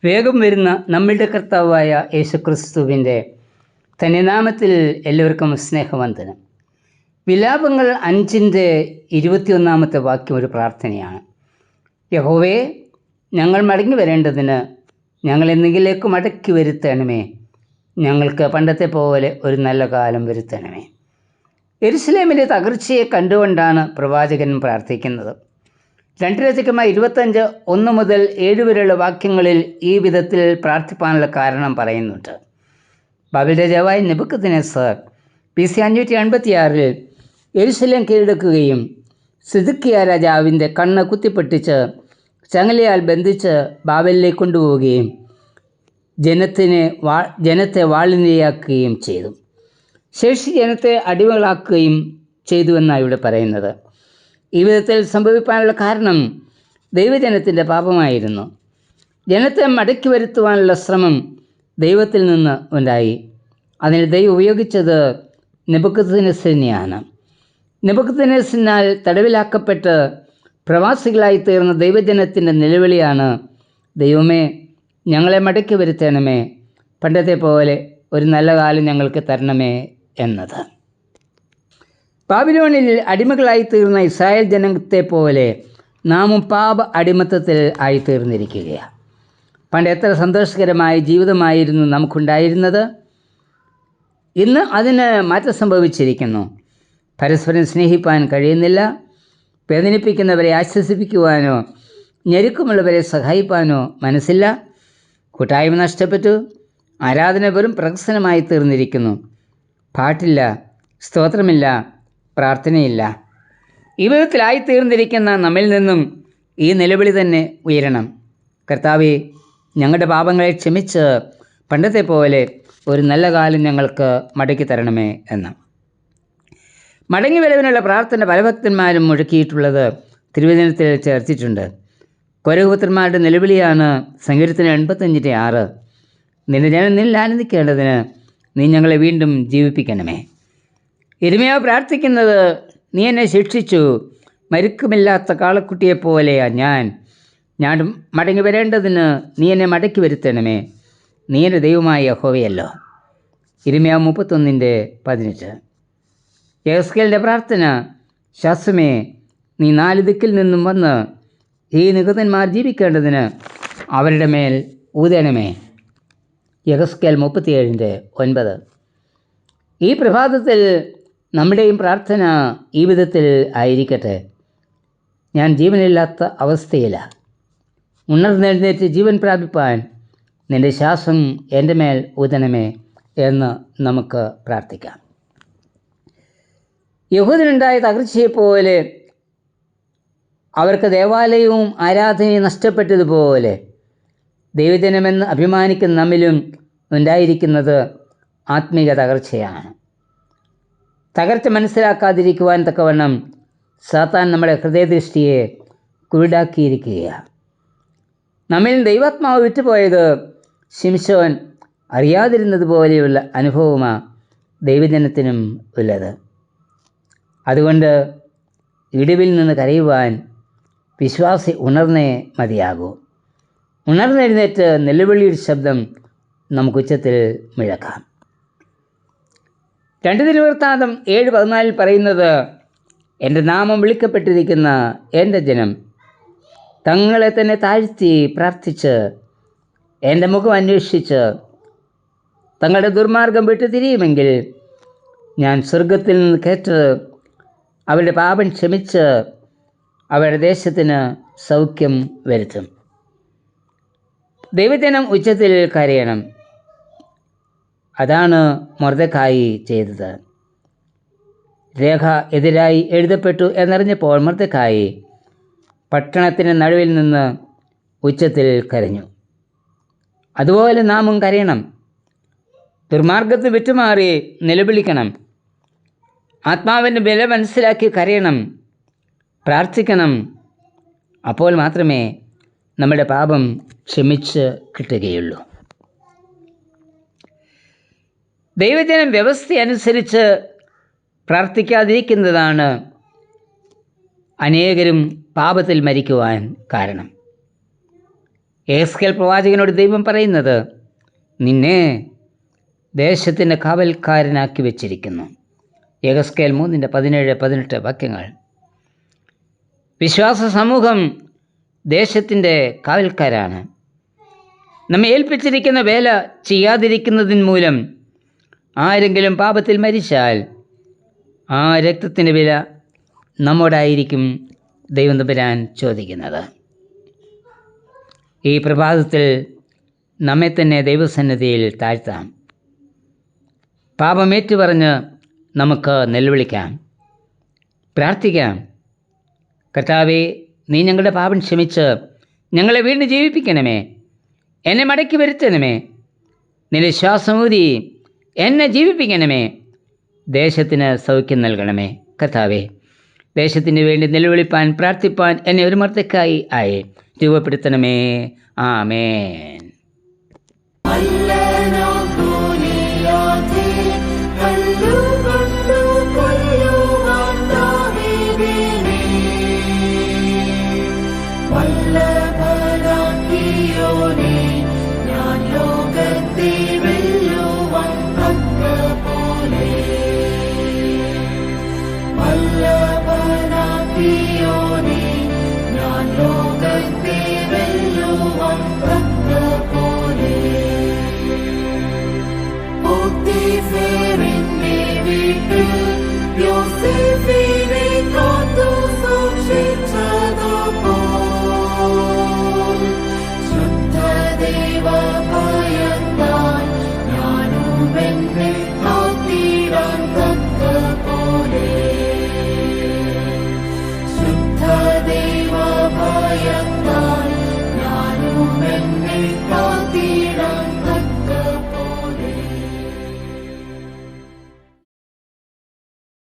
വേഗം വരുന്ന നമ്മളുടെ കർത്താവായ യേശുക്രിസ്തുവിൻ്റെ തനിനാമത്തിൽ എല്ലാവർക്കും സ്നേഹവന്ദനം. വിലാപങ്ങൾ 5:21 വാക്യം ഒരു പ്രാർത്ഥനയാണ്. യഹോവേ, ഞങ്ങൾ മടങ്ങി വരേണ്ടതിന് ഞങ്ങൾ എന്തെങ്കിലേക്ക് മടക്കി വരുത്തണമേ. ഞങ്ങൾക്ക് പണ്ടത്തെ പോലെ ഒരു നല്ല കാലം വരുത്തണമേ. യെരുശലേമിൻ്റെ തകർച്ചയെ കണ്ടുകൊണ്ടാണ് പ്രവാചകൻ പ്രാർത്ഥിക്കുന്നത്. 2 രാജാക്കന്മാർ 25:1 മുതൽ 7 വരെയുള്ള വാക്യങ്ങളിൽ ഈ വിധത്തിൽ പ്രാർത്ഥിപ്പാനുള്ള കാരണം പറയുന്നുണ്ട്. ബാബേൽ രാജാവായ നെബൂഖദ്നേസർ BC 586 യെരുശലേം കീഴടക്കുകയും സിദ്ക്കിയ രാജാവിൻ്റെ കണ്ണ് കുത്തിപ്പൊട്ടിച്ച് ചങ്ങലയാൽ ബന്ധിച്ച് ബാബേലിലേക്ക് കൊണ്ടുപോവുകയും ജനത്തെ വാളിനിരയാക്കുകയും ചെയ്തു. ശേഷി ജനത്തെ അടിമകളാക്കുകയും ചെയ്തുവെന്നാണ് ഇവിടെ പറയുന്നത്. ഈ വിധത്തിൽ സംഭവിക്കാനുള്ള കാരണം ദൈവജനത്തിൻ്റെ പാപമായിരുന്നു. ജനത്തെ മടക്കി വരുത്തുവാനുള്ള ശ്രമം ദൈവത്തിൽ നിന്ന് ഉണ്ടായി. അതിന് ദൈവം ഉപയോഗിച്ചത് നെബൂഖദ്നേസറിനെയാണ്. നെബൂഖദ്നേസറിനാൽ തടവിലാക്കപ്പെട്ട് പ്രവാസികളായി തീർന്ന ദൈവജനത്തിൻ്റെ നിലവിളിയാണ്, ദൈവമേ, ഞങ്ങളെ മടക്കി വരുത്തണമേ, പണ്ടത്തെ പോലെ ഒരു നല്ല കാലം ഞങ്ങൾക്ക് തരണമേ എന്നത്. ബാബിലോണിൽ അടിമകളായി തീർന്ന ഇസ്രായേൽ ജനത്തെ പോലെ നാമും പാപ അടിമത്തത്തിൽ ആയിത്തീർന്നിരിക്കുകയാണ്. പണ്ട് എത്ര സന്തോഷകരമായ ജീവിതമായിരുന്നു നമുക്കുണ്ടായിരുന്നത്. ഇന്ന് അതിന് മാറ്റം സംഭവിച്ചിരിക്കുന്നു. പരസ്പരം സ്നേഹിപ്പാൻ കഴിയുന്നില്ല. വേദനിപ്പിക്കുന്നവരെ ആശ്വസിപ്പിക്കുവാനോ ഞെരുക്കമുള്ളവരെ സഹായിപ്പാനോ മനസ്സില്ല. കൂട്ടായ്മ നഷ്ടപ്പെട്ടു. ആരാധന വെറും പ്രഹസനമായി തീർന്നിരിക്കുന്നു. പാട്ടില്ല, സ്തോത്രമില്ല, പ്രാർത്ഥനയില്ല. ഈ വിധത്തിലായിത്തീർന്നിരിക്കുന്ന നമ്മിൽ നിന്നും ഈ നിലവിളി തന്നെ ഉയരണം. കർത്താവേ, ഞങ്ങളുടെ പാപങ്ങളെ ക്ഷമിച്ച് പണ്ടത്തെ പോലെ ഒരു നല്ല കാലം ഞങ്ങൾക്ക് മടക്കി തരണമേ എന്ന്. മടങ്ങി വരവിനുള്ള പ്രാർത്ഥന പല ഭക്തന്മാരും മുഴക്കിയിട്ടുള്ളത് തിരുവചനത്തിൽ ചേർത്തിട്ടുണ്ട്. കോരഹപുത്രന്മാരുടെ നിലവിളിയാണ് സങ്കീർത്തനം 85:6. നിന്റെ ജനം നിന്നിൽ ആനന്ദിക്കേണ്ടതിന് നീ ഞങ്ങളെ വീണ്ടും ജീവിപ്പിക്കണമേ. യിരെമ്യാവ് പ്രാർത്ഥിക്കുന്നത്, നീ എന്നെ ശിക്ഷിച്ചു, മരുക്കമില്ലാത്ത കാളക്കുട്ടിയെപ്പോലെയാണ് ഞാൻ മടങ്ങി വരേണ്ടതിന് നീ എന്നെ മടക്കി വരുത്തണമേ. നീ എൻ്റെ ദൈവമായ യഹോവയല്ലോ. യിരെമ്യാവ് 31:15. യെഹെസ്കേലിൻ്റെ പ്രാർത്ഥന, ശാസ്ത്രമേ, നീ 4 ദിക്കിൽ നിന്നും വന്ന് ഈ നിഹതന്മാർ ജീവിക്കേണ്ടതിന് അവരുടെ മേൽ ഊതണമേ. യെഹെസ്കേൽ 37:9. ഈ പ്രഭാതത്തിൽ നമ്മുടെയും പ്രാർത്ഥന ഈ വിധത്തിൽ ആയിരിക്കട്ടെ. ഞാൻ ജീവനില്ലാത്ത അവസ്ഥയിലാണ്. ഉണർന്നെഴുന്നേറ്റ് ജീവൻ പ്രാപിപ്പാൻ നിൻ്റെ ശ്വാസം എൻ്റെ മേൽ ഊതണമേ എന്ന് നമുക്ക് പ്രാർത്ഥിക്കാം. യഹൂദനുണ്ടായ തകർച്ചയെപ്പോലെ അവർക്ക് ദേവാലയവും ആരാധനയും നഷ്ടപ്പെട്ടതുപോലെ ദൈവജനമെന്ന് അഭിമാനിക്കുന്ന നമ്മിലും ഉണ്ടായിരിക്കുന്നത് ആത്മീക തകർച്ചയാണ്. തകർച്ച മനസ്സിലാക്കാതിരിക്കുവാൻ തക്കവണ്ണം സാത്താൻ നമ്മുടെ ഹൃദയദൃഷ്ടിയെ കുരുടാക്കിയിരിക്കുകയാണ്. നമ്മിൽ ദൈവാത്മാവ് വിട്ടുപോയത് ശിംശോൻ അറിയാതിരുന്നത് പോലെയുള്ള അനുഭവമാണ് ദൈവജനത്തിനും ഉള്ളത്. അതുകൊണ്ട് ഇടിവിൽ നിന്ന് കരയുവാൻ വിശ്വാസി ഉണർന്നേ മതിയാകൂ. ഉണർന്നെഴുന്നേറ്റ് നിലവിളിയുടെ ശബ്ദം നമുക്ക് ഉച്ചത്തിൽ മുഴക്കാം. 2 ദിനവൃത്താന്തം 7:14 പറയുന്നത്, എൻ്റെ നാമം വിളിക്കപ്പെട്ടിരിക്കുന്ന എൻ്റെ ജനം തങ്ങളെ തന്നെ താഴ്ത്തി പ്രാർത്ഥിച്ച് എൻ്റെ മുഖം അന്വേഷിച്ച് തങ്ങളുടെ ദുർമാർഗം വിട്ടു തിരിയുമെങ്കിൽ ഞാൻ സ്വർഗത്തിൽ നിന്ന് കേട്ട് അവരുടെ പാപം ക്ഷമിച്ച് അവരുടെ ദേശത്തിന് സൗഖ്യം വരുത്തും. ദൈവജനം ഉച്ചത്തിൽ കരയണം. അതാണ് മൊർദെഖായി ചെയ്തത്. രേഖ എതിരായി എഴുതപ്പെട്ടു എന്നറിഞ്ഞപ്പോൾ മൊർദെഖായി പട്ടണത്തിൻ്റെ നടുവിൽ നിന്ന് ഉച്ചത്തിൽ കരഞ്ഞു. അതുപോലെ നാമും കരയണം. ദുർമാർഗത്തിന് വിട്ടുമാറി നിലവിളിക്കണം. ആത്മാവിൻ്റെ വില മനസ്സിലാക്കി കരയണം, പ്രാർത്ഥിക്കണം. അപ്പോൾ മാത്രമേ നമ്മുടെ പാപം ക്ഷമിച്ച് കിട്ടുകയുള്ളൂ. ദൈവജനം വ്യവസ്ഥ അനുസരിച്ച് പ്രാർത്ഥിക്കാതിരിക്കുന്നതാണ് അനേകരും പാപത്തിൽ മരിക്കുവാൻ കാരണം. യെഹെസ്കേൽ പ്രവാചകനോട് ദൈവം പറയുന്നത്, നിന്നെ ദേശത്തിൻ്റെ കാവൽക്കാരനാക്കി വെച്ചിരിക്കുന്നു. യെഹെസ്കേൽ 3:17-18 വാക്യങ്ങൾ. വിശ്വാസ സമൂഹം ദേശത്തിൻ്റെ കാവൽക്കാരാണ്. നമ്മെ ഏൽപ്പിച്ചിരിക്കുന്ന വേല ചെയ്യാതിരിക്കുന്നതിന് മൂലം ആരെങ്കിലും പാപത്തിൽ മരിച്ചാൽ ആ രക്തത്തിൻ്റെ വില നമ്മോടായിരിക്കും ദൈവം തമ്പുരാൻ ചോദിക്കുന്നത്. ഈ പ്രഭാതത്തിൽ നമ്മെ തന്നെ ദൈവസന്നിധിയിൽ താഴ്ത്താം. പാപമേറ്റു പറഞ്ഞ് നമുക്ക് നിലവിളിക്കാം, പ്രാർത്ഥിക്കാം. കർത്താവേ, നീ ഞങ്ങളുടെ പാപം ക്ഷമിച്ച് ഞങ്ങളെ വീണ്ടും ജീവിപ്പിക്കണമേ. എന്നെ മടക്കി വരുത്തണമേ. നിന്റെ ശ്വാസമൂതി എന്നെ ജീവിപ്പിക്കണമേ. ദേശത്തിന് സൗഖ്യം നൽകണമേ. കർത്താവേ, ദേശത്തിന് വേണ്ടി നിലവിളിപ്പാൻ, പ്രാർത്ഥിപ്പാൻ എന്നെ ഒരു മർദ്ദക്കായി ആയി രൂപപ്പെടുത്തണമേ. ആമേൻ.